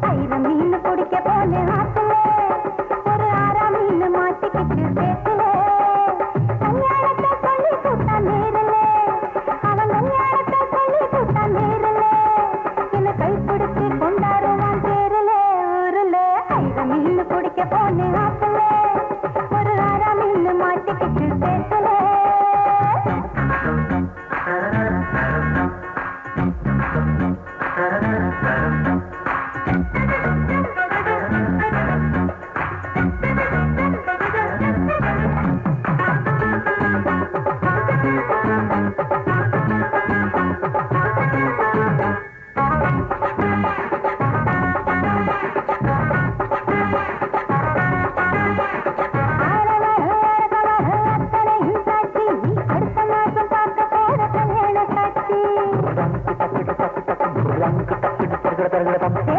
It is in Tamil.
ஐர மீன் பிடிக்க போன ஆத்துல ஒரு ஆறா மீன் மாட்டிக்கிட்டு பேசல கல்யாணத்தை சொல்லி கூட்டா நேரல அவன் கல்யாணத்தை சொல்லி கூட்டா நேரல என்ன கைப்பிடிச்சு கொண்டாடுவான் தேரல ஊருல ஐர மீன் பிடிக்க போன ஆத்துல